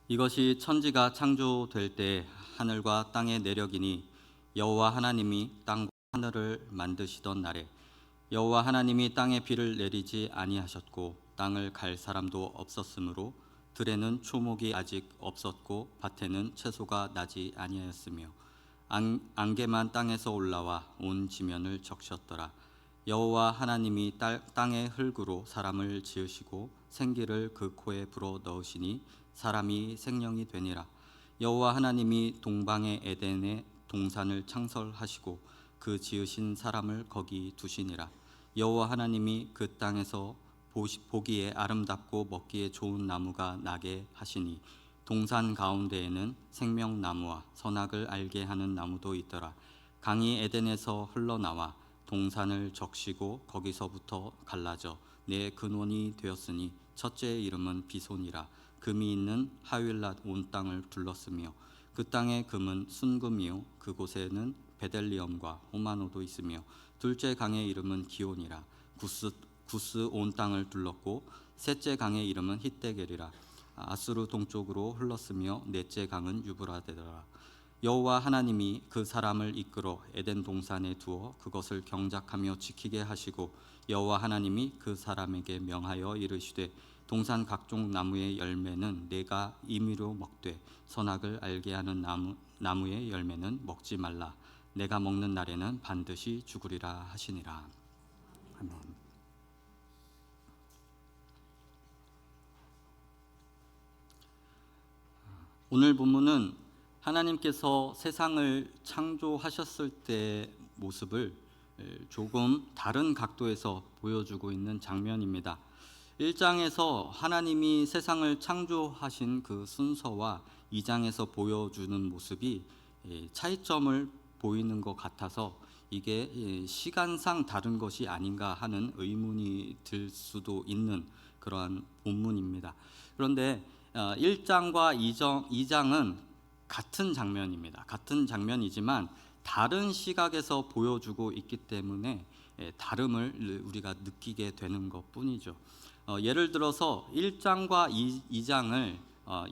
이것이 천지가 창조될 때 하늘과 땅의 내력이니 여호와 하나님이 땅과 하늘을 만드시던 날에 여호와 하나님이 땅에 비를 내리지 아니하셨고 땅을 갈 사람도 없었으므로 들에는 초목이 아직 없었고 밭에는 채소가 나지 아니하였으며 안개만 땅에서 올라와 온 지면을 적셨더라. 여호와 하나님이 땅의 흙으로 사람을 지으시고 생기를 그 코에 불어 넣으시니 사람이 생명이 되니라. 여호와 하나님이 동방의 에덴에 동산을 창설하시고 그 지으신 사람을 거기 두시니라. 여호와 하나님이 그 땅에서 보기에 아름답고 먹기에 좋은 나무가 나게 하시니 동산 가운데에는 생명나무와 선악을 알게 하는 나무도 있더라. 강이 에덴에서 흘러나와 동산을 적시고 거기서부터 갈라져 내 근원이 되었으니 첫째의 이름은 비손이라. 금이 있는 하윌랏 온 땅을 둘렀으며 그 땅의 금은 순금이요 그곳에는 베델리엄과 호마노도 있으며 둘째 강의 이름은 기온이라. 구스 온 땅을 둘렀고 셋째 강의 이름은 히데겔이라. 아수르 동쪽으로 흘렀으며 넷째 강은 유브라데더라. 여호와 하나님이 그 사람을 이끌어 에덴 동산에 두어 그것을 경작하며 지키게 하시고 여호와 하나님이 그 사람에게 명하여 이르시되 동산 각종 나무의 열매는 내가 임의로 먹되 선악을 알게 하는 나무의 열매는 먹지 말라. 내가 먹는 날에는 반드시 죽으리라 하시니라. 아멘. 오늘 본문은 하나님께서 세상을 창조하셨을 때 모습을 조금 다른 각도에서 보여주고 있는 장면입니다. 1장에서 하나님이 세상을 창조하신 그 순서와 2장에서 보여주는 모습이 차이점을 보이는 것 같아서 이게 시간상 다른 것이 아닌가 하는 의문이 들 수도 있는 그러한 본문입니다. 그런데 1장과 2장은 같은 장면입니다. 같은 장면이지만 다른 시각에서 보여주고 있기 때문에 다름을 우리가 느끼게 되는 것뿐이죠. 예를 들어서 1장과 2장을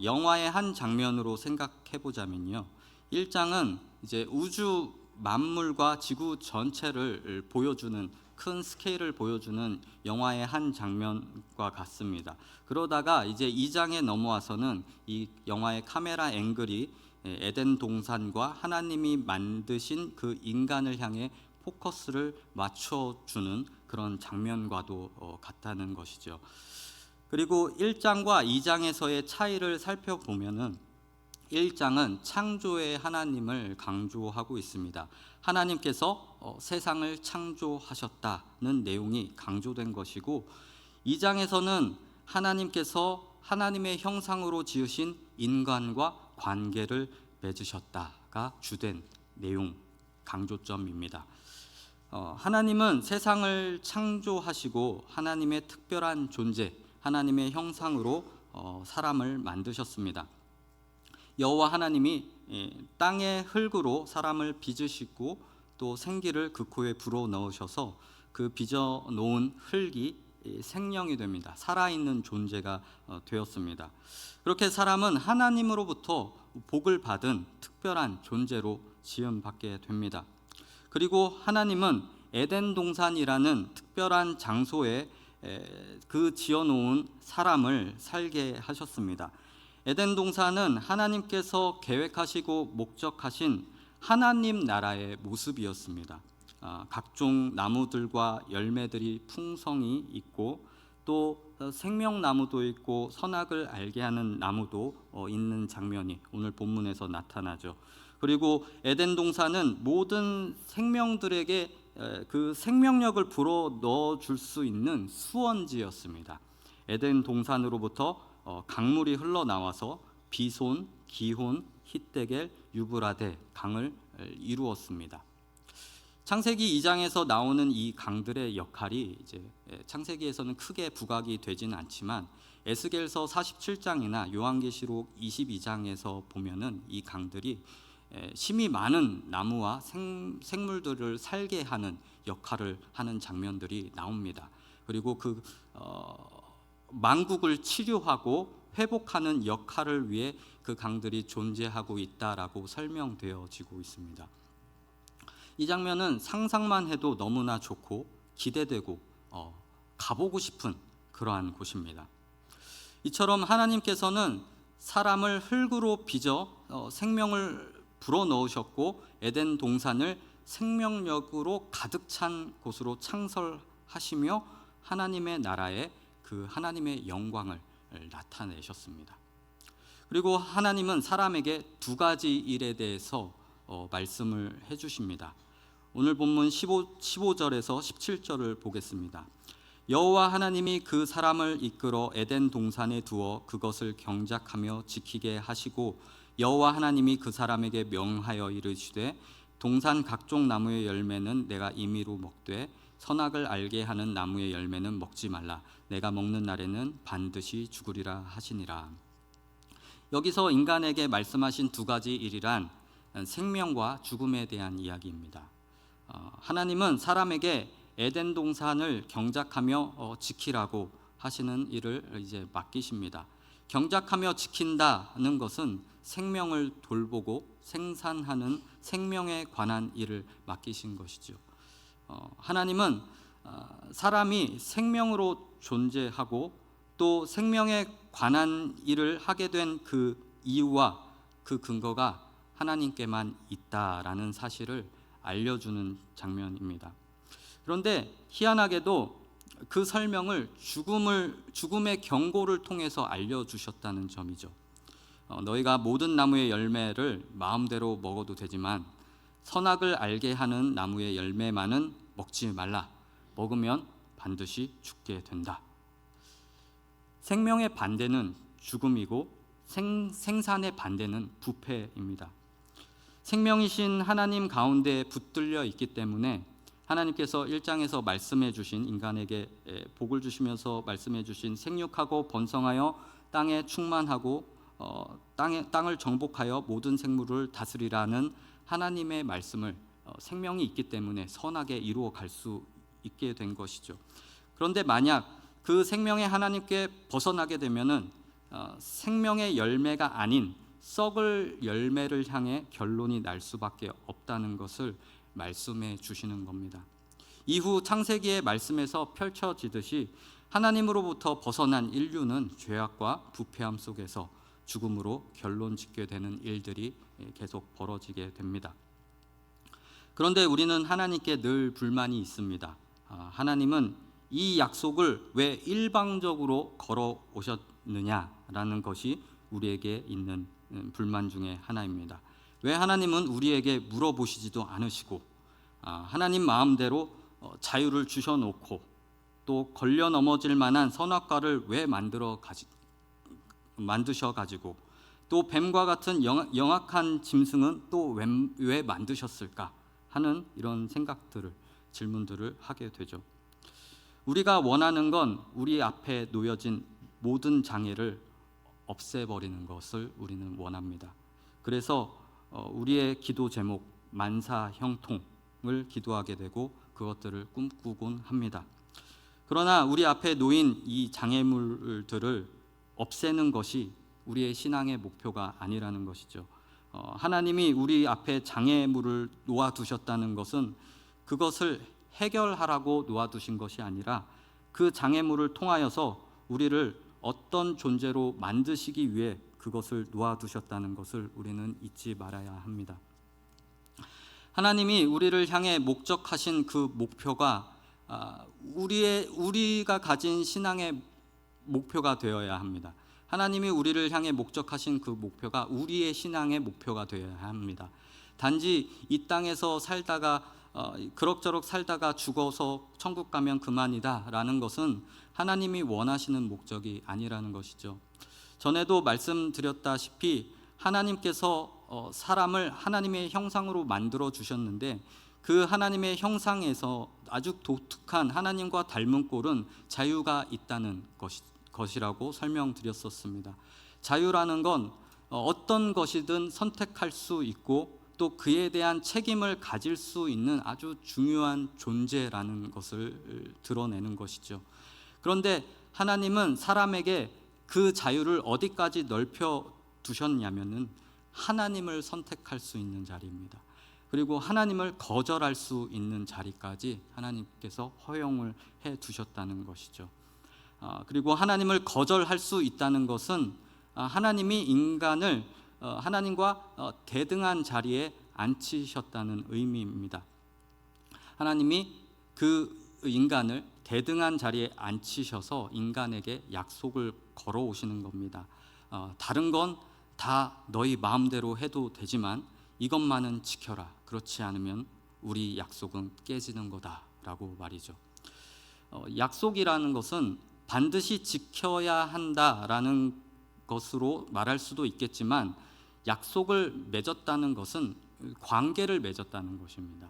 영화의 한 장면으로 생각해 보자면요. 1장은 이제 우주 만물과 지구 전체를 보여주는 큰 스케일을 보여주는 영화의 한 장면과 같습니다. 그러다가 이제 2장에 넘어와서는 이 영화의 카메라 앵글이 에덴 동산과 하나님이 만드신 그 인간을 향해 포커스를 맞춰주는 그런 장면과도 같다는 것이죠. 그리고 1장과 2장에서의 차이를 살펴보면은 1장은 창조의 하나님을 강조하고 있습니다. 하나님께서 세상을 창조하셨다는 내용이 강조된 것이고 2장에서는 하나님께서 하나님의 형상으로 지으신 인간과 관계를 맺으셨다가 주된 내용 강조점입니다. 하나님은 세상을 창조하시고 하나님의 특별한 존재, 하나님의 형상으로 사람을 만드셨습니다. 여호와 하나님이 땅의 흙으로 사람을 빚으시고 또 생기를 그 코에 불어 넣으셔서 그 빚어 놓은 흙이 생명이 됩니다. 살아있는 존재가 되었습니다. 그렇게 사람은 하나님으로부터 복을 받은 특별한 존재로 지음받게 됩니다. 그리고 하나님은 에덴 동산이라는 특별한 장소에 그 지어놓은 사람을 살게 하셨습니다. 에덴 동산은 하나님께서 계획하시고 목적하신 하나님 나라의 모습이었습니다. 각종 나무들과 열매들이 풍성히 있고 또 생명나무도 있고 선악을 알게 하는 나무도 있는 장면이 오늘 본문에서 나타나죠. 그리고 에덴 동산은 모든 생명들에게 그 생명력을 불어 넣어 줄 수 있는 수원지였습니다. 에덴 동산으로부터 강물이 흘러나와서 비손, 기혼, 히데겔, 유브라데 강을 이루었습니다. 창세기 2장에서 나오는 이 강들의 역할이 이제 창세기에서는 크게 부각이 되지는 않지만 에스겔서 47장이나 요한계시록 22장에서 보면은 이 강들이 심이 많은 나무와 생물들을 살게 하는 역할을 하는 장면들이 나옵니다. 그리고 그 만국을 치료하고 회복하는 역할을 위해 그 강들이 존재하고 있다라고 설명되어지고 있습니다. 이 장면은 상상만 해도 너무나 좋고 기대되고 가보고 싶은 그러한 곳입니다. 이처럼 하나님께서는 사람을 흙으로 빚어 생명을 불어넣으셨고 에덴 동산을 생명력으로 가득 찬 곳으로 창설하시며 하나님의 나라에 그 하나님의 영광을 나타내셨습니다. 그리고 하나님은 사람에게 두 가지 일에 대해서 말씀을 해주십니다. 오늘 본문 15절에서 17절을 보겠습니다. 여호와 하나님이 그 사람을 이끌어 에덴 동산에 두어 그것을 경작하며 지키게 하시고 여호와 하나님이 그 사람에게 명하여 이르시되 동산 각종 나무의 열매는 내가 임의로 먹되 선악을 알게 하는 나무의 열매는 먹지 말라. 내가 먹는 날에는 반드시 죽으리라 하시니라. 여기서 인간에게 말씀하신 두 가지 일이란 생명과 죽음에 대한 이야기입니다. 하나님은 사람에게 에덴 동산을 경작하며 지키라고 하시는 일을 이제 맡기십니다. 경작하며 지킨다는 것은 생명을 돌보고 생산하는 생명에 관한 일을 맡기신 것이죠. 하나님은 사람이 생명으로 존재하고 또 생명에 관한 일을 하게 된 그 이유와 그 근거가 하나님께만 있다라는 사실을 알려주는 장면입니다. 그런데 희한하게도 그 설명을 죽음의 경고를 통해서 알려주셨다는 점이죠. 너희가 모든 나무의 열매를 마음대로 먹어도 되지만 선악을 알게 하는 나무의 열매만은 먹지 말라. 먹으면 반드시 죽게 된다. 생명의 반대는 죽음이고 생산의 반대는 부패입니다. 생명이신 하나님 가운데 붙들려 있기 때문에 하나님께서 1장에서 말씀해 주신 인간에게 복을 주시면서 말씀해 주신 생육하고 번성하여 땅에 충만하고 땅을 정복하여 모든 생물을 다스리라는 하나님의 말씀을 생명이 있기 때문에 선하게 이루어 갈 수 있게 된 것이죠. 그런데 만약 그 생명의 하나님께 벗어나게 되면은 생명의 열매가 아닌 썩을 열매를 향해 결론이 날 수밖에 없다는 것을 말씀해 주시는 겁니다. 이후 창세기의 말씀에서 펼쳐지듯이 하나님으로부터 벗어난 인류는 죄악과 부패함 속에서 죽음으로 결론 짓게 되는 일들이 계속 벌어지게 됩니다. 그런데 우리는 하나님께 늘 불만이 있습니다. 하나님은 이 약속을 왜 일방적으로 걸어 오셨느냐라는 것이 우리에게 있는 불만 중에 하나입니다. 왜 하나님은 우리에게 물어보시지도 않으시고 하나님 마음대로 자유를 주셔놓고 또 걸려 넘어질 만한 선악과를 왜 만드셔가지고 또 뱀과 같은 영악한 짐승은 또 왜 만드셨을까 하는 이런 질문들을 하게 되죠. 우리가 원하는 건 우리 앞에 놓여진 모든 장애를 없애버리는 것을 우리는 원합니다. 그래서 우리의 기도 제목 만사형통을 기도하게 되고 그것들을 꿈꾸곤 합니다. 그러나 우리 앞에 놓인 이 장애물들을 없애는 것이 우리의 신앙의 목표가 아니라는 것이죠. 하나님이 우리 앞에 장애물을 놓아두셨다는 것은 그것을 해결하라고 놓아두신 것이 아니라 그 장애물을 통하여서 우리를 어떤 존재로 만드시기 위해 그것을 놓아두셨다는 것을 우리는 잊지 말아야 합니다. 하나님이 우리를 향해 목적하신 그 목표가 우리가 가진 신앙의 목표가 되어야 합니다. 하나님이 우리를 향해 목적하신 그 목표가 우리의 신앙의 목표가 되어야 합니다. 단지 이 땅에서 살다가 그럭저럭 살다가 죽어서 천국 가면 그만이다라는 것은 하나님이 원하시는 목적이 아니라는 것이죠. 전에도 말씀드렸다시피 하나님께서 사람을 하나님의 형상으로 만들어 주셨는데 그 하나님의 형상에서 아주 독특한 하나님과 닮은 꼴은 자유가 있다는 것이라고 설명드렸었습니다. 자유라는 건 어떤 것이든 선택할 수 있고 또 그에 대한 책임을 가질 수 있는 아주 중요한 존재라는 것을 드러내는 것이죠. 그런데 하나님은 사람에게 그 자유를 어디까지 넓혀 두셨냐면은 하나님을 선택할 수 있는 자리입니다. 그리고 하나님을 거절할 수 있는 자리까지 하나님께서 허용을 해 두셨다는 것이죠. 그리고 하나님을 거절할 수 있다는 것은 하나님이 인간을 하나님과 대등한 자리에 앉히셨다는 의미입니다. 하나님이 그 인간을 대등한 자리에 앉히셔서 인간에게 약속을 걸어오시는 겁니다. 다른 건 다 너희 마음대로 해도 되지만 이것만은 지켜라. 그렇지 않으면 우리 약속은 깨지는 거다라고 말이죠. 약속이라는 것은 반드시 지켜야 한다라는 것으로 말할 수도 있겠지만, 약속을 맺었다는 것은 관계를 맺었다는 것입니다.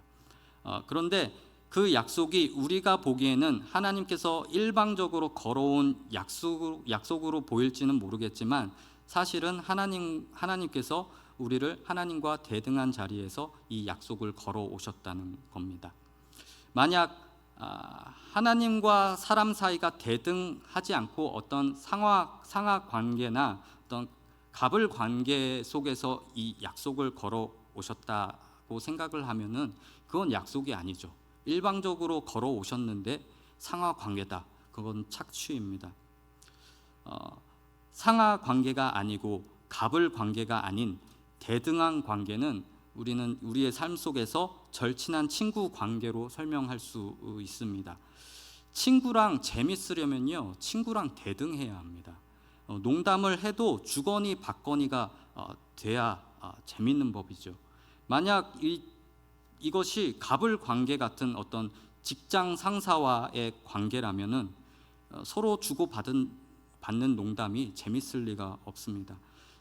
그런데 그 약속이 우리가 보기에는 하나님께서 일방적으로 걸어온 약속으로 보일지는 모르겠지만, 사실은 하나님께서 우리를 하나님과 대등한 자리에서 이 약속을 걸어오셨다는 겁니다. 만약 하나님과 사람 사이가 대등하지 않고 어떤 상하 관계나 어떤 갑을 관계 속에서 이 약속을 걸어오셨다고 생각을 하면은 그건 약속이 아니죠. 일방적으로 걸어오셨는데 상하 관계다. 그건 착취입니다. 상하 관계가 아니고 갑을 관계가 아닌 대등한 관계는 우리는 우리의 삶 속에서 절친한 친구 관계로 설명할 수 있습니다. 친구랑 재밌으려면요, 친구랑 대등해야 합니다. 농담을 해도 주거니 받거니가 돼야 재밌는 법이죠. 만약 이것이 갑을 관계 같은 어떤 직장 상사와의 관계라면은 서로 주고받는 농담이 재밌을 리가 없습니다.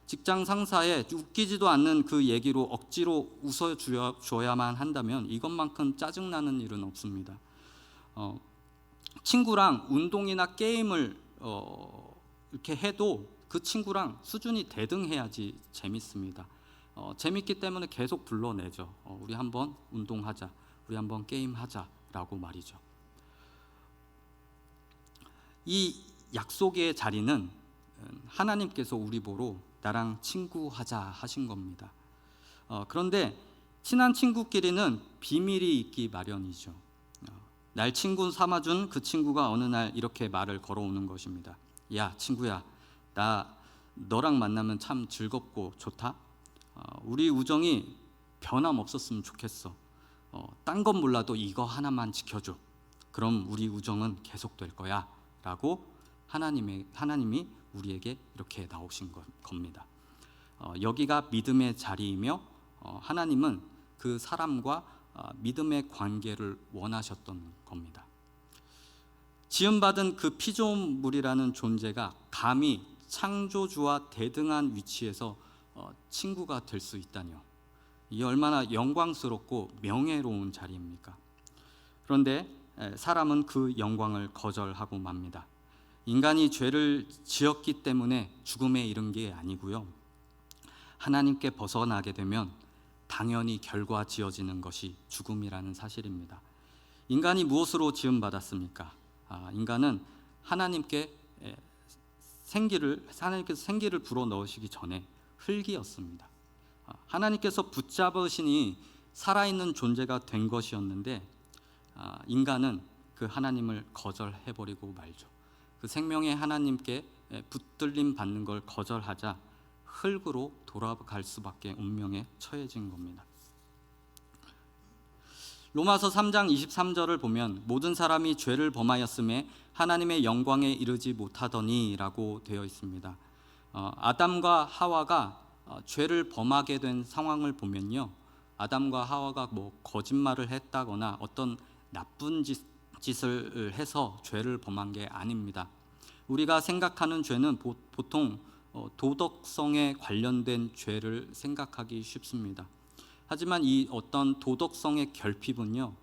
직장 상사의 웃기지도 않는 그 얘기로 억지로 웃어줘야만 한다면 이것만큼 짜증나는 일은 없습니다. 친구랑 운동이나 게임을 이렇게 해도 그 친구랑 수준이 대등해야지 재밌습니다. 재밌기 때문에 계속 불러내죠. 우리 한번 운동하자, 우리 한번 게임하자라고 말이죠. 이 약속의 자리는 하나님께서 우리 보러 나랑 친구하자 하신 겁니다. 그런데 친한 친구끼리는 비밀이 있기 마련이죠. 날 친구 삼아준 그 친구가 어느 날 이렇게 말을 걸어오는 것입니다. 야, 친구야, 나 너랑 만나면 참 즐겁고 좋다. 우리 우정이 변함없었으면 좋겠어. 딴 건 몰라도 이거 하나만 지켜줘. 그럼 우리 우정은 계속될 거야 라고 하나님이 우리에게 이렇게 나오신 겁니다. 여기가 믿음의 자리이며 하나님은 그 사람과 믿음의 관계를 원하셨던 겁니다. 지음받은 그 피조물이라는 존재가 감히 창조주와 대등한 위치에서 친구가 될 수 있다니요. 이 얼마나 영광스럽고 명예로운 자리입니까? 그런데 사람은 그 영광을 거절하고 맙니다. 인간이 죄를 지었기 때문에 죽음에 이른 게 아니고요. 하나님께 벗어나게 되면 당연히 결과 지어지는 것이 죽음이라는 사실입니다. 인간이 무엇으로 지음받았습니까? 인간은 하나님께서 생기를 불어넣으시기 전에 흙이었습니다. 하나님께서 붙잡으시니 살아있는 존재가 된 것이었는데 인간은 그 하나님을 거절해버리고 말죠. 그 생명의 하나님께 붙들림 받는 걸 거절하자 흙으로 돌아갈 수밖에 운명에 처해진 겁니다. 로마서 3장 23절을 보면 모든 사람이 죄를 범하였음에 하나님의 영광에 이르지 못하더니 라고 되어 있습니다. 아담과 하와가 죄를 범하게 된 상황을 보면요, 아담과 하와가 거짓말을 했다거나 어떤 나쁜 짓을 해서 죄를 범한 게 아닙니다. 우리가 생각하는 죄는 보통 도덕성에 관련된 죄를 생각하기 쉽습니다. 하지만 이 어떤 도덕성의 결핍은요,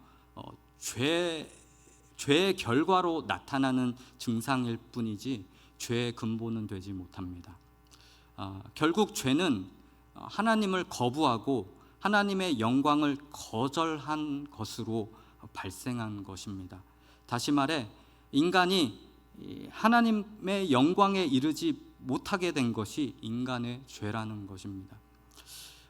죄의 결과로 나타나는 증상일 뿐이지 죄의 근본은 되지 못합니다. 결국 죄는 하나님을 거부하고 하나님의 영광을 거절한 것으로 발생한 것입니다. 다시 말해 인간이 하나님의 영광에 이르지 못하게 된 것이 인간의 죄라는 것입니다.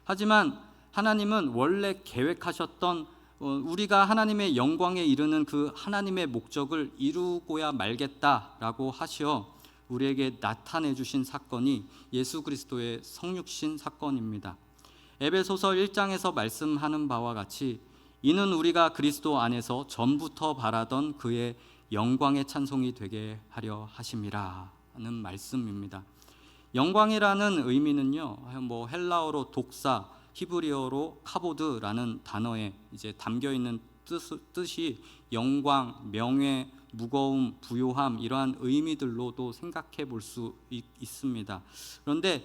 하지만 하나님은 원래 계획하셨던 우리가 하나님의 영광에 이르는 그 하나님의 목적을 이루고야 말겠다라고 하시어 우리에게 나타내 주신 사건이 예수 그리스도의 성육신 사건입니다. 에베소서 1장에서 말씀하는 바와 같이 이는 우리가 그리스도 안에서 전부터 바라던 그의 영광의 찬송이 되게 하려 하심이라 하는 말씀입니다. 영광이라는 의미는요, 헬라어로 독사, 히브리어로 카보드라는 단어에 이제 담겨 있는 뜻이 영광, 명예, 무거움, 부요함 이러한 의미들로도 생각해 볼 수 있습니다. 그런데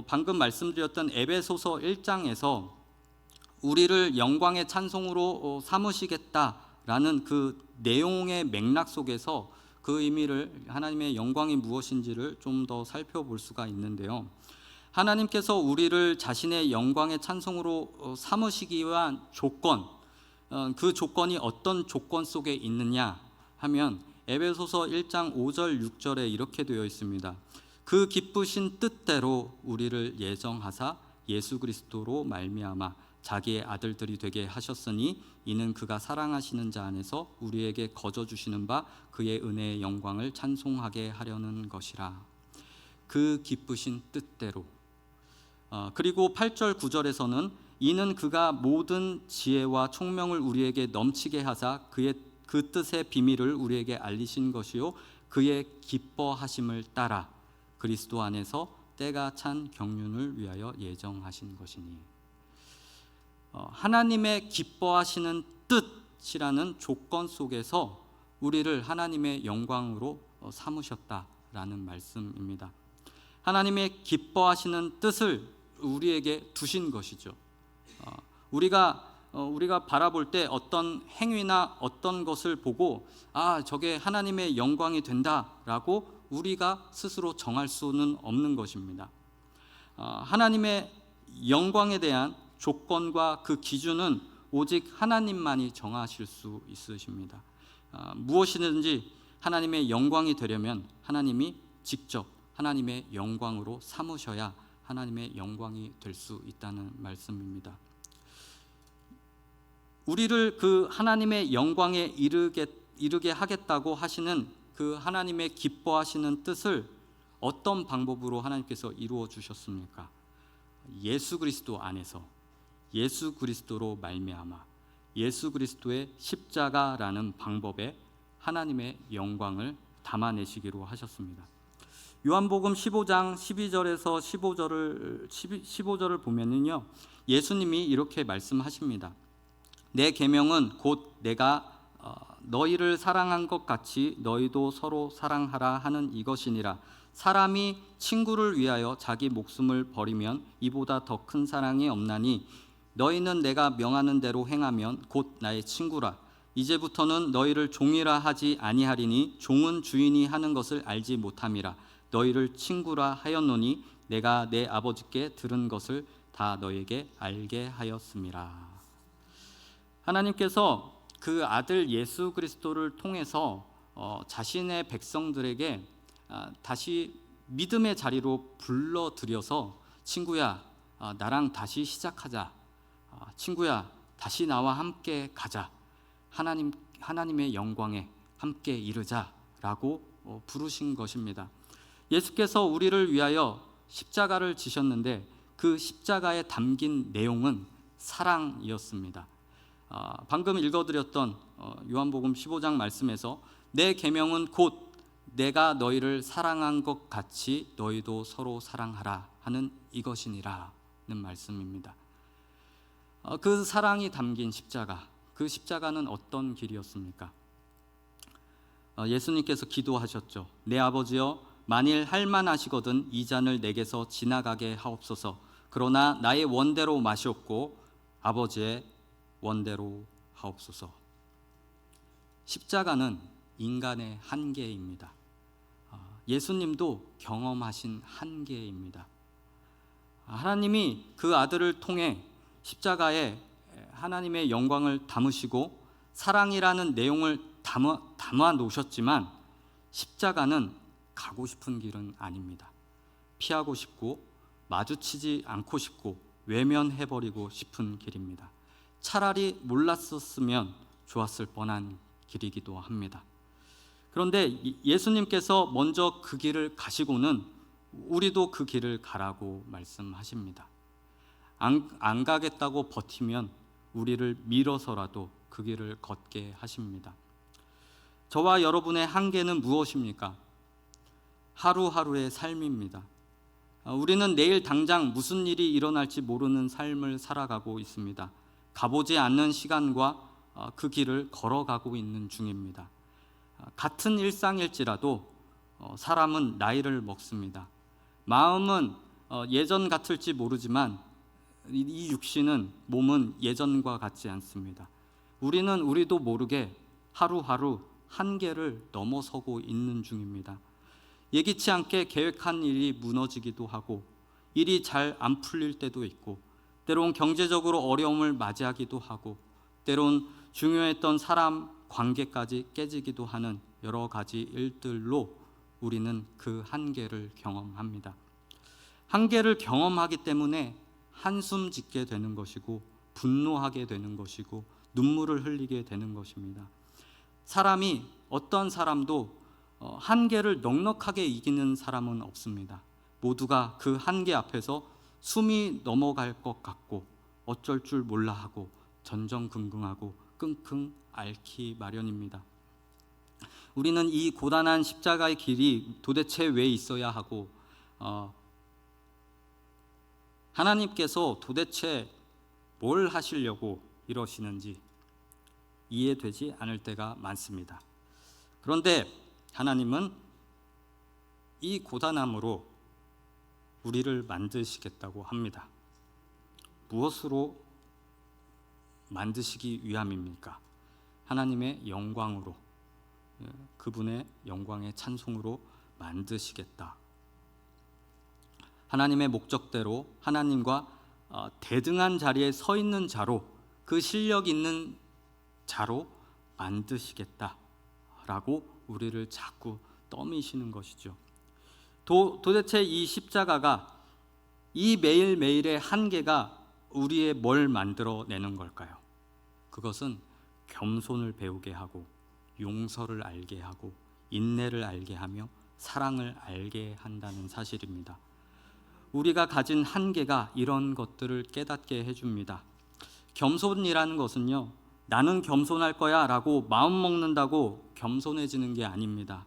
방금 말씀드렸던 에베소서 1장에서 우리를 영광의 찬송으로 삼으시겠다라는 그 내용의 맥락 속에서 그 의미를, 하나님의 영광이 무엇인지를 좀 더 살펴볼 수가 있는데요. 하나님께서 우리를 자신의 영광의 찬송으로 삼으시기 위한 조건, 그 조건이 어떤 조건 속에 있느냐 하면 에베소서 1장 5절 6절에 이렇게 되어 있습니다. 그 기쁘신 뜻대로 우리를 예정하사 예수 그리스도로 말미암아 자기의 아들들이 되게 하셨으니 이는 그가 사랑하시는 자 안에서 우리에게 거저 주시는 바 그의 은혜의 영광을 찬송하게 하려는 것이라. 그 기쁘신 뜻대로. 그리고 8절 9절에서는 이는 그가 모든 지혜와 총명을 우리에게 넘치게 하사 그의 그 뜻의 비밀을 우리에게 알리신 것이요 그의 기뻐하심을 따라 그리스도 안에서 때가 찬 경륜을 위하여 예정하신 것이니. 하나님의 기뻐하시는 뜻이라는 조건 속에서 우리를 하나님의 영광으로 삼으셨다라는 말씀입니다. 하나님의 기뻐하시는 뜻을 우리에게 두신 것이죠. 우리가 바라볼 때 어떤 행위나 어떤 것을 보고 저게 하나님의 영광이 된다라고 우리가 스스로 정할 수는 없는 것입니다. 하나님의 영광에 대한 조건과 그 기준은 오직 하나님만이 정하실 수 있으십니다. 무엇이든지 하나님의 영광이 되려면 하나님이 직접 하나님의 영광으로 삼으셔야 하나님의 영광이 될 수 있다는 말씀입니다. 우리를 그 하나님의 영광에 이르게 하겠다고 하시는 그 하나님의 기뻐하시는 뜻을 어떤 방법으로 하나님께서 이루어 주셨습니까? 예수 그리스도 안에서, 예수 그리스도로 말미암아, 예수 그리스도의 십자가라는 방법에 하나님의 영광을 담아내시기로 하셨습니다. 요한복음 15장 12절에서 15절을 보면은요, 예수님이 이렇게 말씀하십니다. 내 계명은 곧 내가 너희를 사랑한 것 같이 너희도 서로 사랑하라 하는 이것이니라. 사람이 친구를 위하여 자기 목숨을 버리면 이보다 더 큰 사랑이 없나니 너희는 내가 명하는 대로 행하면 곧 나의 친구라. 이제부터는 너희를 종이라 하지 아니하리니 종은 주인이 하는 것을 알지 못함이라. 너희를 친구라 하였노니 내가 내 아버지께 들은 것을 다 너희에게 알게 하였음이라. 하나님께서 그 아들 예수 그리스도를 통해서 자신의 백성들에게 다시 믿음의 자리로 불러들여서 친구야, 나랑 다시 시작하자. 친구야, 다시 나와 함께 가자. 하나님의 영광에 함께 이르자라고 부르신 것입니다. 예수께서 우리를 위하여 십자가를 지셨는데 그 십자가에 담긴 내용은 사랑이었습니다. 방금 읽어드렸던 요한복음 15장 말씀에서 내 계명은 곧 내가 너희를 사랑한 것 같이 너희도 서로 사랑하라 하는 이것이니라는 말씀입니다. 그 사랑이 담긴 십자가, 그 십자가는 어떤 길이었습니까? 예수님께서 기도하셨죠. 내 아버지여, 만일 할만하시거든 이 잔을 내게서 지나가게 하옵소서. 그러나 나의 원대로 마시옵고 아버지의 원대로 하옵소서. 십자가는 인간의 한계입니다. 예수님도 경험하신 한계입니다. 하나님이 그 아들을 통해 십자가에 하나님의 영광을 담으시고 사랑이라는 내용을 담아 놓으셨지만 십자가는 가고 싶은 길은 아닙니다. 피하고 싶고 마주치지 않고 싶고 외면해버리고 싶은 길입니다. 차라리 몰랐었으면 좋았을 뻔한 길이기도 합니다. 그런데 예수님께서 먼저 그 길을 가시고는 우리도 그 길을 가라고 말씀하십니다. 안 가겠다고 버티면 우리를 밀어서라도 그 길을 걷게 하십니다. 저와 여러분의 한계는 무엇입니까? 하루하루의 삶입니다. 우리는 내일 당장 무슨 일이 일어날지 모르는 삶을 살아가고 있습니다. 가보지 않는 시간과 그 길을 걸어가고 있는 중입니다. 같은 일상일지라도 사람은 나이를 먹습니다. 마음은 예전 같을지 모르지만 이 육신은, 몸은 예전과 같지 않습니다. 우리도 모르게 하루하루 한계를 넘어서고 있는 중입니다. 예기치 않게 계획한 일이 무너지기도 하고 일이 잘 안 풀릴 때도 있고 때론 경제적으로 어려움을 맞이하기도 하고 때론 중요했던 사람 관계까지 깨지기도 하는 여러 가지 일들로 우리는 그 한계를 경험합니다. 한계를 경험하기 때문에 한숨 짓게 되는 것이고 분노하게 되는 것이고 눈물을 흘리게 되는 것입니다. 사람이, 어떤 사람도 한계를 넉넉하게 이기는 사람은 없습니다. 모두가 그 한계 앞에서 숨이 넘어갈 것 같고 어쩔 줄 몰라 하고 전전긍긍하고 끙끙 앓기 마련입니다. 우리는 이 고단한 십자가의 길이 도대체 왜 있어야 하고 하나님께서 도대체 뭘 하시려고 이러시는지 이해되지 않을 때가 많습니다. 그런데 하나님은 이 고단함으로 우리를 만드시겠다고 합니다. 무엇으로 만드시기 위함입니까? 하나님의 영광으로, 그분의 영광의 찬송으로 만드시겠다. 하나님의 목적대로 하나님과 대등한 자리에 서 있는 자로, 그 실력 있는 자로 만드시겠다라고 우리를 자꾸 떠미시는 것이죠. 도대체 이 십자가가, 이 매일매일의 한계가 우리의 뭘 만들어내는 걸까요? 그것은 겸손을 배우게 하고 용서를 알게 하고 인내를 알게 하며 사랑을 알게 한다는 사실입니다. 우리가 가진 한계가 이런 것들을 깨닫게 해줍니다. 겸손이라는 것은요, 나는 겸손할 거야 라고 마음 먹는다고 겸손해지는 게 아닙니다.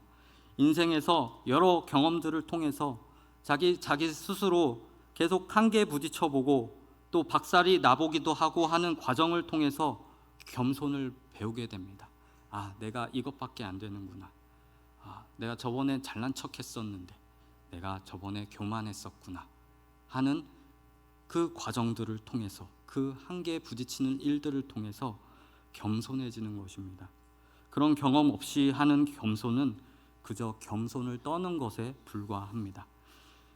인생에서 여러 경험들을 통해서 자기 스스로 계속 한계에 부딪혀보고 또 박살이 나보기도 하고 하는 과정을 통해서 겸손을 배우게 됩니다. 내가 이것밖에 안 되는구나. 내가 저번에 잘난 척 했었는데 내가 저번에 교만했었구나 하는 그 과정들을 통해서, 그 한계에 부딪히는 일들을 통해서 겸손해지는 것입니다. 그런 경험 없이 하는 겸손은 그저 겸손을 떠는 것에 불과합니다.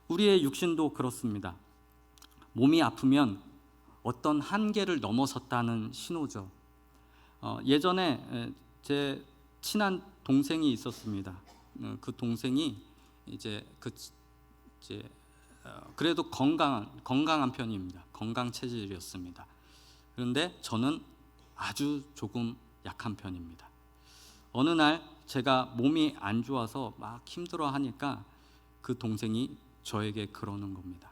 우리의 육신도 그렇습니다. 몸이 아프면 어떤 한계를 넘어섰다는 신호죠. 예전에 제 친한 동생이 있었습니다. 그 동생이 그래도 건강한 편입니다. 건강 체질이었습니다. 그런데 저는 아주 조금 약한 편입니다. 어느 날 제가 몸이 안 좋아서 막 힘들어 하니까 그 동생이 저에게 그러는 겁니다.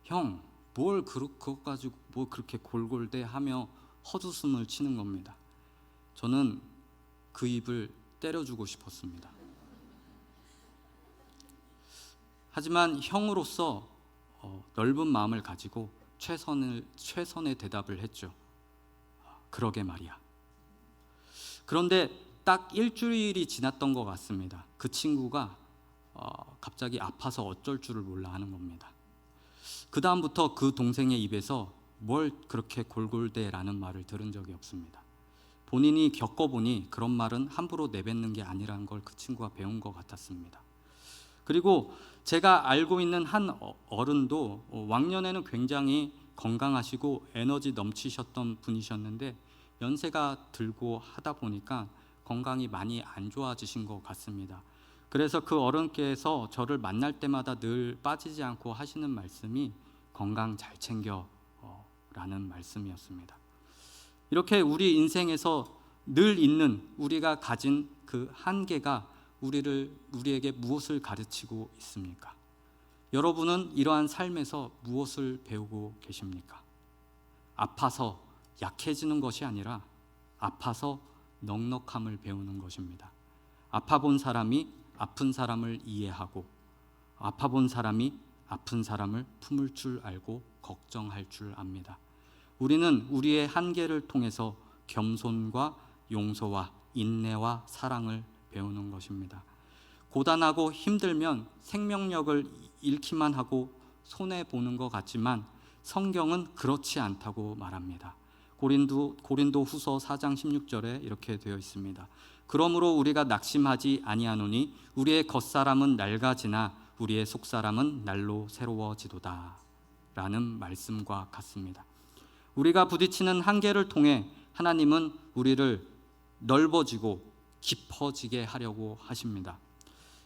형, 그것 가지고 뭘 그렇게 골골대 하며 헛웃음을 치는 겁니다. 저는 그 입을 때려주고 싶었습니다. 하지만 형으로서 넓은 마음을 가지고 최선의 대답을 했죠. 그러게 말이야. 그런데 딱 일주일이 지났던 것 같습니다. 그 친구가 갑자기 아파서 어쩔 줄을 몰라 하는 겁니다. 그 다음부터 그 동생의 입에서 뭘 그렇게 골골대라는 말을 들은 적이 없습니다. 본인이 겪어보니 그런 말은 함부로 내뱉는 게 아니라는 걸 그 친구가 배운 것 같았습니다. 그리고 제가 알고 있는 한 어른도 왕년에는 굉장히 건강하시고 에너지 넘치셨던 분이셨는데 연세가 들고 하다 보니까 건강이 많이 안 좋아지신 것 같습니다. 그래서 그 어른께서 저를 만날 때마다 늘 빠지지 않고 하시는 말씀이 건강 잘 챙겨 라는 말씀이었습니다. 이렇게 우리 인생에서 늘 있는 우리가 가진 그 한계가 우리에게 무엇을 가르치고 있습니까? 여러분은 이러한 삶에서 무엇을 배우고 계십니까? 아파서 약해지는 것이 아니라 아파서 넉넉함을 배우는 것입니다. 아파본 사람이 아픈 사람을 이해하고 아파본 사람이 아픈 사람을 품을 줄 알고 걱정할 줄 압니다. 우리는 우리의 한계를 통해서 겸손과 용서와 인내와 사랑을 배우는 것입니다. 고단하고 힘들면 생명력을 잃기만 하고 손해보는 것 같지만 성경은 그렇지 않다고 말합니다. 고린도 후서 4장 16절에 이렇게 되어 있습니다. 그러므로 우리가 낙심하지 아니하노니 우리의 겉사람은 낡아지나 우리의 속사람은 날로 새로워지도다 라는 말씀과 같습니다. 우리가 부딪히는 한계를 통해 하나님은 우리를 넓어지고 깊어지게 하려고 하십니다.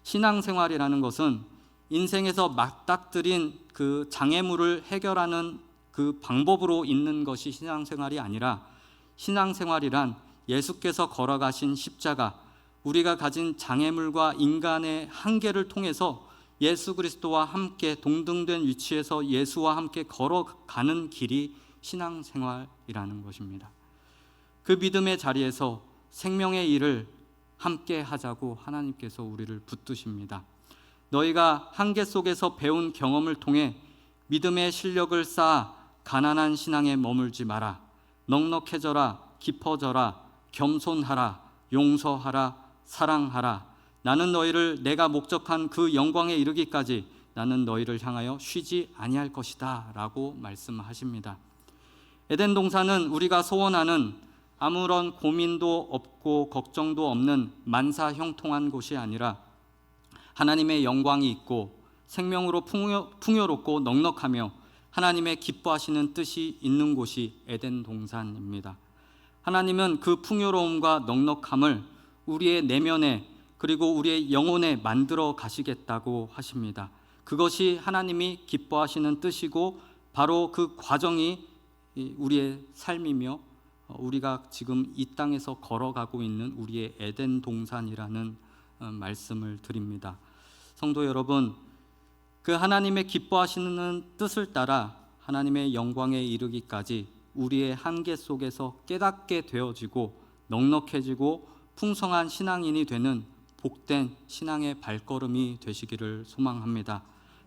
신앙생활이라는 것은 인생에서 맞닥뜨린 그 장애물을 해결하는 그 방법으로 있는 것이 신앙생활이 아니라, 신앙생활이란 예수께서 걸어가신 십자가, 우리가 가진 장애물과 인간의 한계를 통해서 예수 그리스도와 함께 동등된 위치에서 예수와 함께 걸어가는 길이 신앙생활이라는 것입니다. 그 믿음의 자리에서 생명의 일을 함께 하자고 하나님께서 우리를 붙드십니다. 너희가 한계 속에서 배운 경험을 통해 믿음의 실력을 쌓아 가난한 신앙에 머물지 마라. 넉넉해져라, 깊어져라, 겸손하라, 용서하라, 사랑하라. 나는 너희를 내가 목적한 그 영광에 이르기까지 나는 너희를 향하여 쉬지 아니할 것이다 라고 말씀하십니다. 에덴 동산은 우리가 소원하는 아무런 고민도 없고 걱정도 없는 만사형통한 곳이 아니라 하나님의 영광이 있고 생명으로 풍요롭고 넉넉하며 하나님의 기뻐하시는 뜻이 있는 곳이 에덴 동산입니다. 하나님은 그 풍요로움과 넉넉함을 우리의 내면에 그리고 우리의 영혼에 만들어 가시겠다고 하십니다. 그것이 하나님이 기뻐하시는 뜻이고 바로 그 과정이 우리의 삶이며 우리가 지금 이 땅에서 걸어가고 있는 우리의 에덴 동산이라는 말씀을 드립니다. 성도 여러분, 그 하나님의 기뻐하시는 뜻을 따라 하나님의 영광에 이르기까지 우리의 한계 속에서 깨닫게 되어지고 넉넉해지고 풍성한 신앙인이 되는 복된 신앙의 발걸음이 되시기를 소망합니다.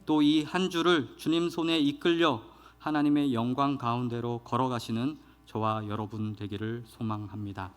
또 이 한 주를 주님 손에 이끌려 하나님의 영광 가운데로 걸어가시는 저와 여러분 되기를 소망합니다.